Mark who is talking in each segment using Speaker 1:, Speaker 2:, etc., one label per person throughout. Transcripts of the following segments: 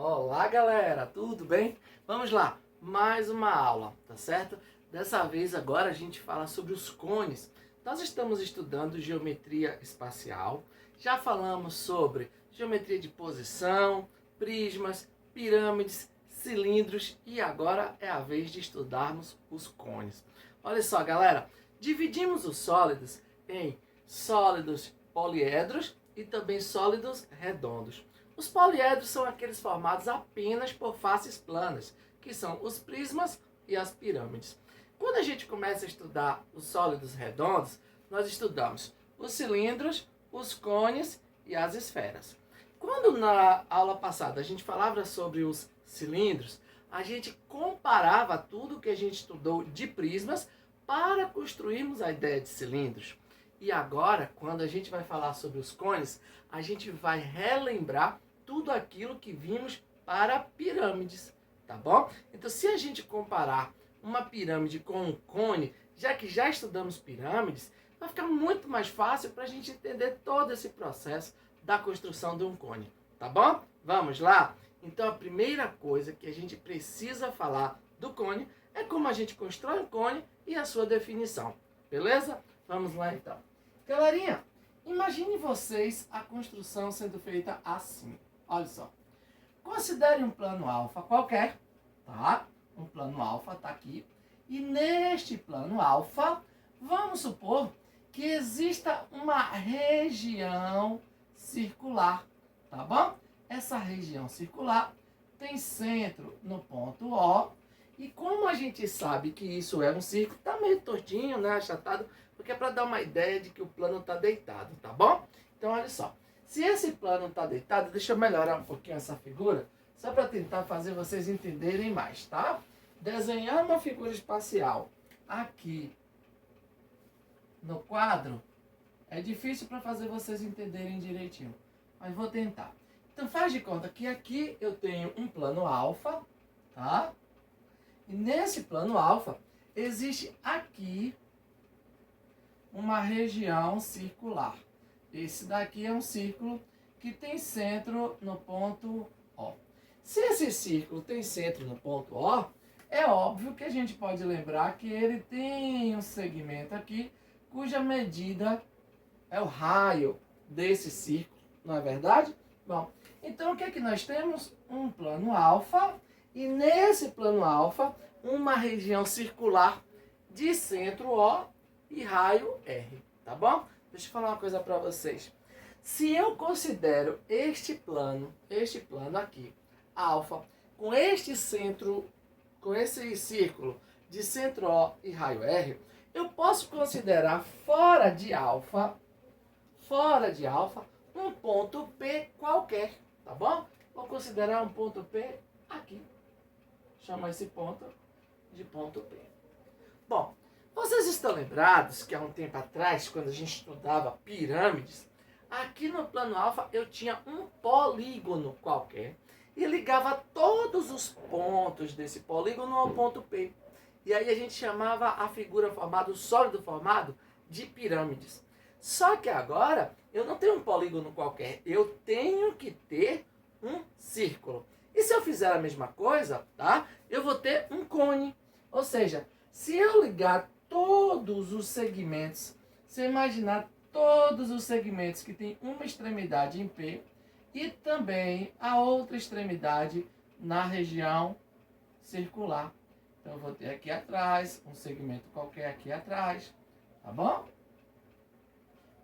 Speaker 1: Olá, galera, tudo bem? Vamos lá, mais uma aula, tá certo? Dessa vez agora a gente fala sobre os cones. Nós estamos estudando geometria espacial, já falamos sobre geometria de posição, prismas, pirâmides, cilindros e agora é a vez de estudarmos os cones. Olha só, galera, dividimos os sólidos em sólidos poliedros e também sólidos redondos. Os poliedros são aqueles formados apenas por faces planas, que são os prismas e as pirâmides. Quando a gente começa a estudar os sólidos redondos, nós estudamos os cilindros, os cones e as esferas. Quando na aula passada a gente falava sobre os cilindros, a gente comparava tudo que a gente estudou de prismas para construirmos a ideia de cilindros. E agora, quando a gente vai falar sobre os cones, a gente vai relembrar tudo aquilo que vimos para pirâmides, tá bom? Então, se a gente comparar uma pirâmide com um cone, já que já estudamos pirâmides, vai ficar muito mais fácil para a gente entender todo esse processo da construção de um cone, tá bom? Vamos lá? Então, a primeira coisa que a gente precisa falar do cone é como a gente constrói um cone e a sua definição, beleza? Vamos lá, então. Galerinha, imagine vocês a construção sendo feita assim. Olha só. Considere um plano alfa qualquer, tá? Um plano alfa está aqui. E neste plano alfa, vamos supor que exista uma região circular, tá bom? Essa região circular tem centro no ponto O. E como a gente sabe que isso é um círculo, tá meio tortinho, né? Achatado, porque é para dar uma ideia de que o plano está deitado, tá bom? Então, olha só. Se esse plano está deitado, deixa eu melhorar um pouquinho essa figura, só para tentar fazer vocês entenderem mais, tá? Desenhar uma figura espacial aqui no quadro é difícil para fazer vocês entenderem direitinho, mas vou tentar. Então, faz de conta que aqui eu tenho um plano alfa, tá? E nesse plano alfa existe aqui uma região circular. Esse daqui é um círculo que tem centro no ponto O. Se esse círculo tem centro no ponto O, é óbvio que a gente pode lembrar que ele tem um segmento aqui, cuja medida é o raio desse círculo, não é verdade? Bom, então o que é que nós temos? Um plano alfa, e nesse plano alfa, uma região circular de centro O e raio R, tá bom? Deixa eu falar uma coisa para vocês. Se eu considero este plano aqui, alfa, com este centro, com esse círculo de centro O e raio R, eu posso considerar fora de alfa, um ponto P qualquer, tá bom? Vou considerar um ponto P aqui. Chama esse ponto de ponto P. Bom, vocês estão lembrados que há um tempo atrás, quando a gente estudava pirâmides, aqui no plano alfa eu tinha um polígono qualquer e ligava todos os pontos desse polígono ao ponto P. E aí a gente chamava a figura formada, o sólido formado, de pirâmides. Só que agora eu não tenho um polígono qualquer, eu tenho que ter um círculo. E se eu fizer a mesma coisa, tá? Eu vou ter um cone. Ou seja, se eu ligar todos os segmentos, se eu imaginar todos os segmentos que tem uma extremidade em P e também a outra extremidade na região circular. Então eu vou ter aqui atrás, um segmento qualquer aqui atrás, tá bom?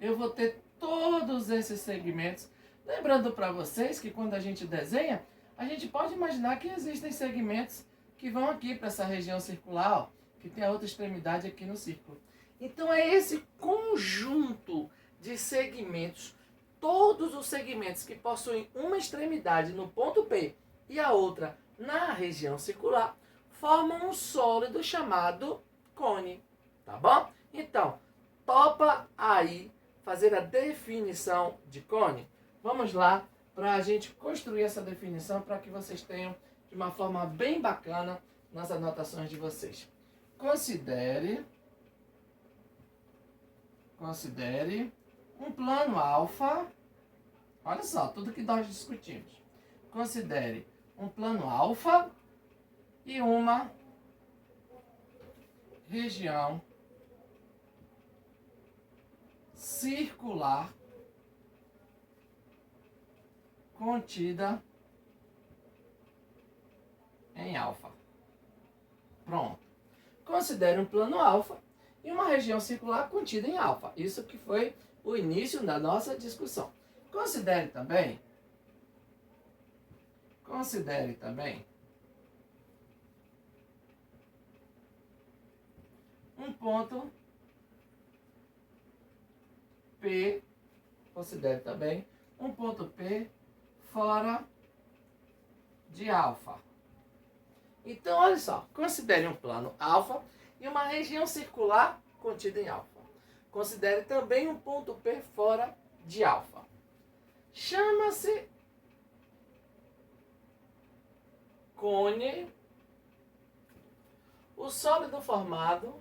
Speaker 1: Eu vou ter todos esses segmentos. Lembrando para vocês que quando a gente desenha, a gente pode imaginar que existem segmentos que vão aqui para essa região circular, ó, que tem a outra extremidade aqui no círculo. Então é esse conjunto de segmentos, todos os segmentos que possuem uma extremidade no ponto P e a outra na região circular, formam um sólido chamado cone, tá bom? Então, topa aí fazer a definição de cone? Vamos lá para a gente construir essa definição para que vocês tenham de uma forma bem bacana nas anotações de vocês. Considere um plano alfa. Olha só, tudo que nós discutimos. Considere um plano alfa e uma região circular contida em alfa. Pronto. Considere um plano alfa e uma região circular contida em alfa. Isso que foi o início da nossa discussão. Considere também um ponto P, considere também um ponto P fora de alfa. Então, olha só, considere um plano alfa e uma região circular contida em alfa. Considere também um ponto P fora de alfa. Chama-se cone. O sólido formado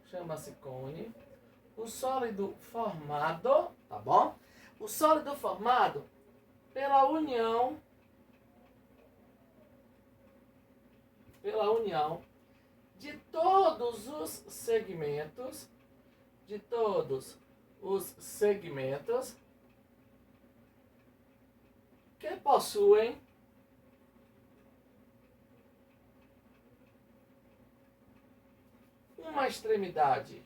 Speaker 1: chama-se cone. O sólido formado, tá bom? O sólido formado pela união de todos os segmentos que possuem uma extremidade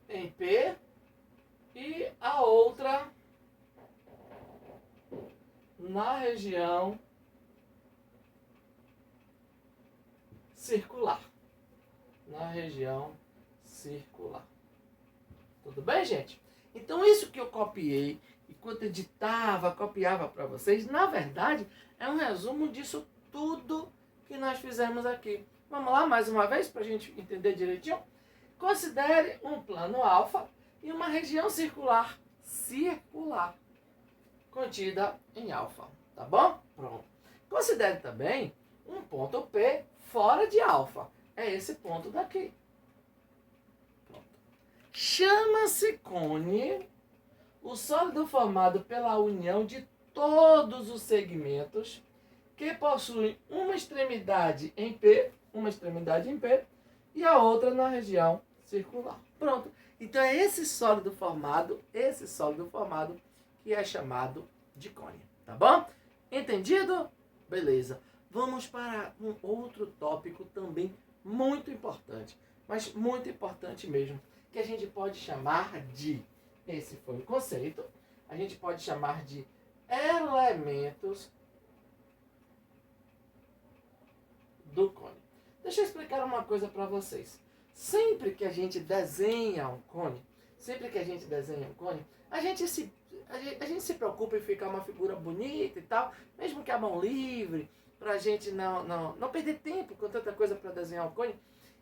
Speaker 1: em P e a outra na região circular. Tudo bem, gente? Então isso que eu copiei, enquanto editava, copiava para vocês, na verdade é um resumo disso tudo que nós fizemos aqui. Vamos lá mais uma vez para a gente entender direitinho? Considere um plano alfa e uma região circular contida em alfa, tá bom? Pronto. Considere também um ponto P fora de alfa. É esse ponto daqui. Pronto. Chama-se cone o sólido formado pela união de todos os segmentos que possuem uma extremidade em P e a outra na região circular. Pronto. Então é esse sólido formado que é chamado de cone, tá bom? Entendido? Beleza. Vamos para um outro tópico também muito importante, mas muito importante mesmo, que a gente pode chamar de, esse foi o conceito, a gente pode chamar de elementos do cone. Deixa eu explicar uma coisa para vocês. Sempre que a gente desenha um cone, a gente se preocupa em ficar uma figura bonita e tal, mesmo que a mão livre, para a gente não perder tempo com tanta coisa para desenhar o cone.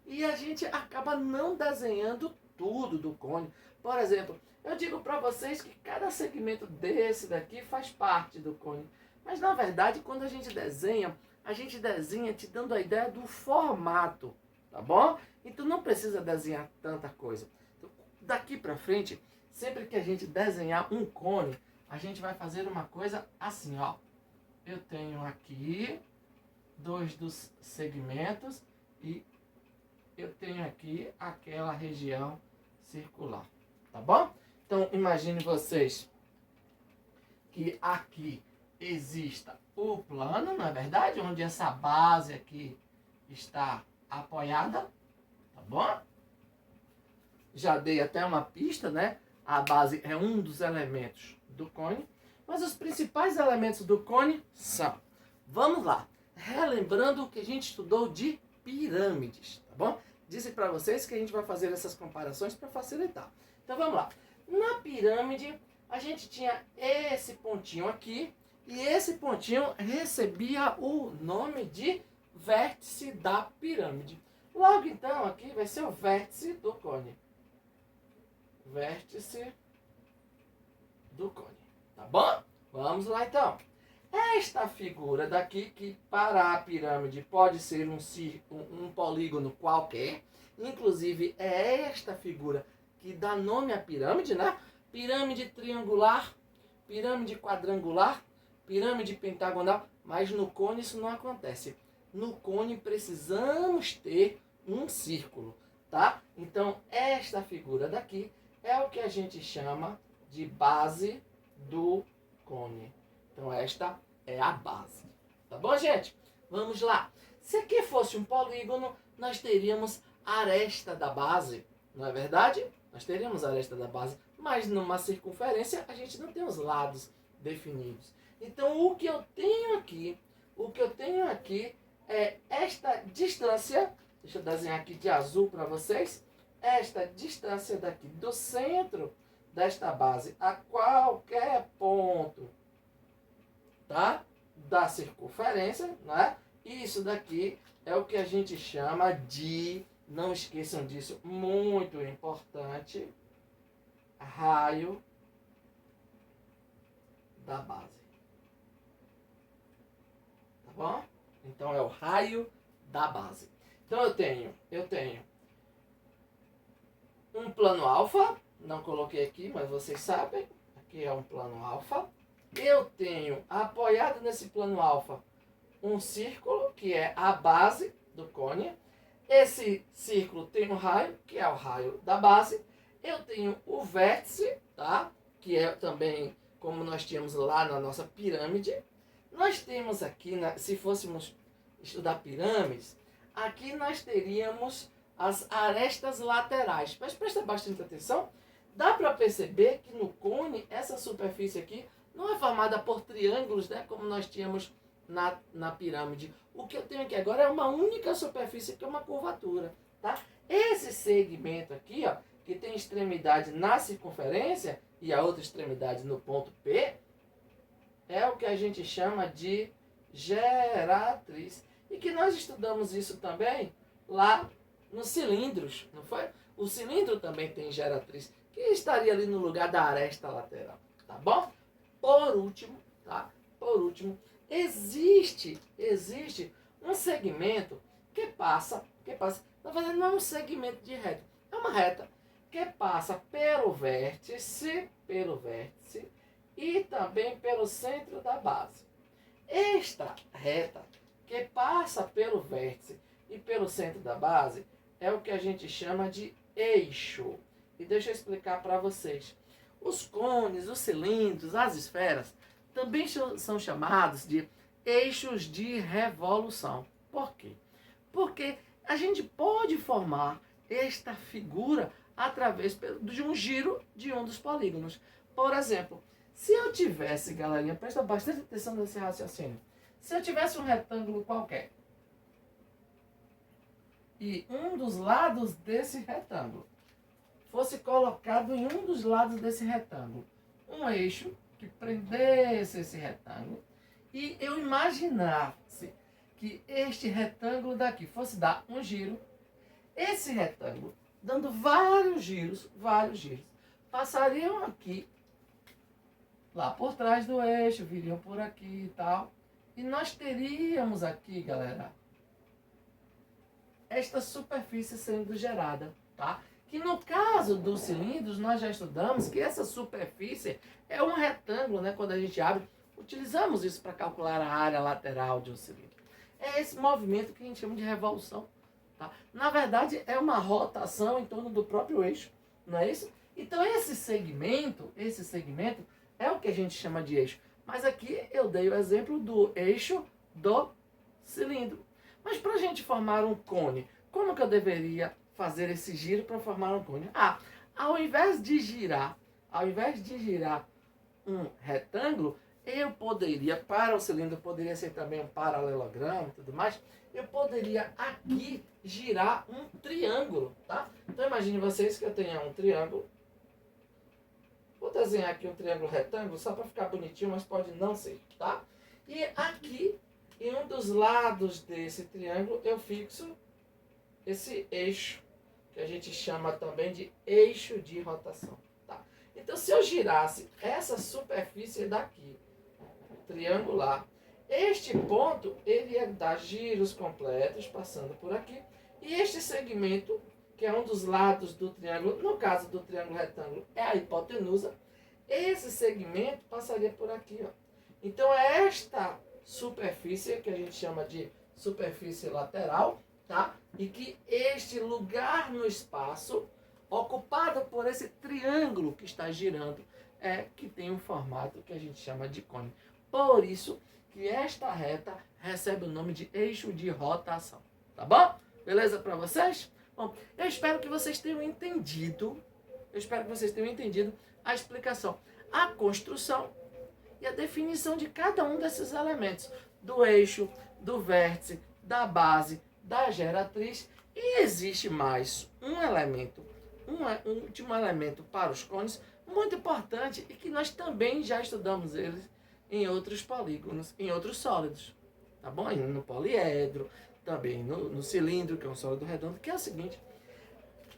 Speaker 1: E a gente acaba não desenhando tudo do cone. Por exemplo, eu digo para vocês que cada segmento desse daqui faz parte do cone. Mas na verdade, quando a gente desenha te dando a ideia do formato, tá bom? Então não precisa desenhar tanta coisa. Então, daqui para frente, sempre que a gente desenhar um cone, a gente vai fazer uma coisa assim, ó. Eu tenho aqui 2 dos segmentos e eu tenho aqui aquela região circular, tá bom? Então imagine vocês que aqui exista o plano, não é verdade? Onde essa base aqui está apoiada, tá bom? Já dei até uma pista, né? A base é um dos elementos do cone, mas os principais elementos do cone são, vamos lá, relembrando o que a gente estudou de pirâmides, tá bom? Disse para vocês que a gente vai fazer essas comparações para facilitar. Então vamos lá. Na pirâmide, a gente tinha esse pontinho aqui, e esse pontinho recebia o nome de vértice da pirâmide. Logo então, aqui vai ser o vértice do cone. Vértice do cone. Tá bom? Vamos lá então. Esta figura daqui, que para a pirâmide pode ser um polígono qualquer, Inclusive, é esta figura que dá nome à pirâmide, né? Pirâmide triangular, pirâmide quadrangular, pirâmide pentagonal, mas no cone isso não acontece. No cone precisamos ter um círculo, tá? Então, esta figura daqui é o que a gente chama de base do cone. Então, esta é a base. Tá bom, gente? Vamos lá. Se aqui fosse um polígono, nós teríamos a aresta da base, não é verdade? Nós teríamos a aresta da base, mas numa circunferência a gente não tem os lados definidos. Então, o que eu tenho aqui é esta distância, deixa eu desenhar aqui de azul para vocês, esta distância daqui do centro desta base a qualquer ponto, tá? Da circunferência, né? Isso daqui é o que a gente chama de, não esqueçam disso, muito importante, raio da base. Tá bom? Então é o raio da base. Então eu tenho um plano alfa, não coloquei aqui, mas vocês sabem, aqui é um plano alfa. Eu tenho apoiado nesse plano alfa um círculo, que é a base do cone. Esse círculo tem um raio, que é o raio da base. Eu tenho o vértice, tá? Que é também como nós tínhamos lá na nossa pirâmide. Nós temos aqui, se fôssemos estudar pirâmides, aqui nós teríamos as arestas laterais. Mas presta bastante atenção, dá para perceber que no cone, essa superfície aqui não é formada por triângulos, né, como nós tínhamos na pirâmide. O que eu tenho aqui agora é uma única superfície, que é uma curvatura. Tá? Esse segmento aqui, ó, que tem extremidade na circunferência e a outra extremidade no ponto P, é o que a gente chama de geratriz. E que nós estudamos isso também lá nos cilindros, não foi? O cilindro também tem geratriz, que estaria ali no lugar da aresta lateral, tá bom? Por último, tá? Por último, existe um segmento que passa, na verdade não é um segmento de reta, é uma reta que passa pelo vértice e também pelo centro da base. Esta reta que passa pelo vértice e pelo centro da base é o que a gente chama de eixo. E deixa eu explicar para vocês. Os cones, os cilindros, as esferas também são chamados de eixos de revolução. Por quê? Porque a gente pode formar esta figura através de um giro de um dos polígonos. Por exemplo, se eu tivesse, galerinha, presta bastante atenção nesse raciocínio. Se eu tivesse um retângulo qualquer e um dos lados desse retângulo fosse colocado em um dos lados desse retângulo um eixo que prendesse esse retângulo e eu imaginasse que este retângulo daqui fosse dar um giro, esse retângulo, dando vários giros, passariam aqui, lá por trás do eixo, viriam por aqui e tal. E nós teríamos aqui, galera, esta superfície sendo gerada, tá? Que no caso dos cilindros, nós já estudamos que essa superfície é um retângulo, né? Quando a gente abre, utilizamos isso para calcular a área lateral de um cilindro. É esse movimento que a gente chama de revolução, tá? Na verdade, é uma rotação em torno do próprio eixo, não é isso? Então, esse segmento é o que a gente chama de eixo. Mas aqui eu dei o exemplo do eixo do cilindro. Mas para a gente formar um cone, como que eu deveria fazer esse giro para formar um cone? Ao invés de girar um retângulo, eu poderia, para o cilindro, poderia ser também um paralelogramo e tudo mais, eu poderia aqui girar um triângulo, tá? Então imagine vocês que eu tenha um triângulo. Vou desenhar aqui um triângulo retângulo só para ficar bonitinho, mas pode não ser, tá? E aqui, em um dos lados desse triângulo, eu fixo esse eixo, que a gente chama também de eixo de rotação, tá? Então, se eu girasse essa superfície daqui, triangular, este ponto, ele ia dar giros completos, passando por aqui, e este segmento, que é um dos lados do triângulo, no caso do triângulo retângulo, é a hipotenusa, esse segmento passaria por aqui, ó. Então é esta superfície que a gente chama de superfície lateral, tá? E que este lugar no espaço, ocupado por esse triângulo que está girando, é que tem um formato que a gente chama de cone. Por isso que esta reta recebe o nome de eixo de rotação, tá bom? Beleza para vocês? Bom, eu espero que vocês tenham entendido, a explicação, a construção e a definição de cada um desses elementos, do eixo, do vértice, da base, da geratriz. E existe mais um elemento, um último elemento para os cones, muito importante e que nós também já estudamos eles em outros polígonos, em outros sólidos, tá bom? No poliedro, também no cilindro, que é um sólido redondo, que é o seguinte: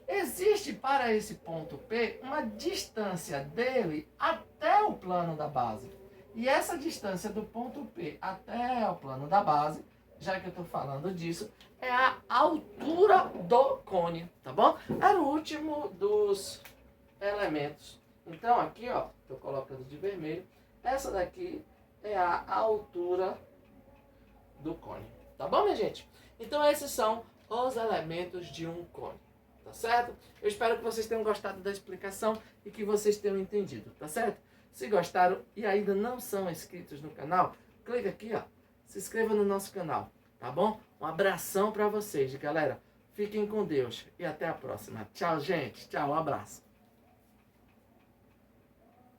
Speaker 1: existe para esse ponto P uma distância dele até o plano da base. E essa distância do ponto P até o plano da base, já que eu estou falando disso, é a altura do cone, tá bom? Era o último dos elementos. Então aqui, ó, estou colocando de vermelho, essa daqui é a altura do cone, tá bom, minha gente? Então esses são os elementos de um cone, tá certo? Eu espero que vocês tenham gostado da explicação e que vocês tenham entendido, tá certo? Se gostaram e ainda não são inscritos no canal, clica aqui, ó, se inscreva no nosso canal, tá bom? Um abração para vocês, galera. Fiquem com Deus e até a próxima. Tchau, gente. Tchau, um abraço.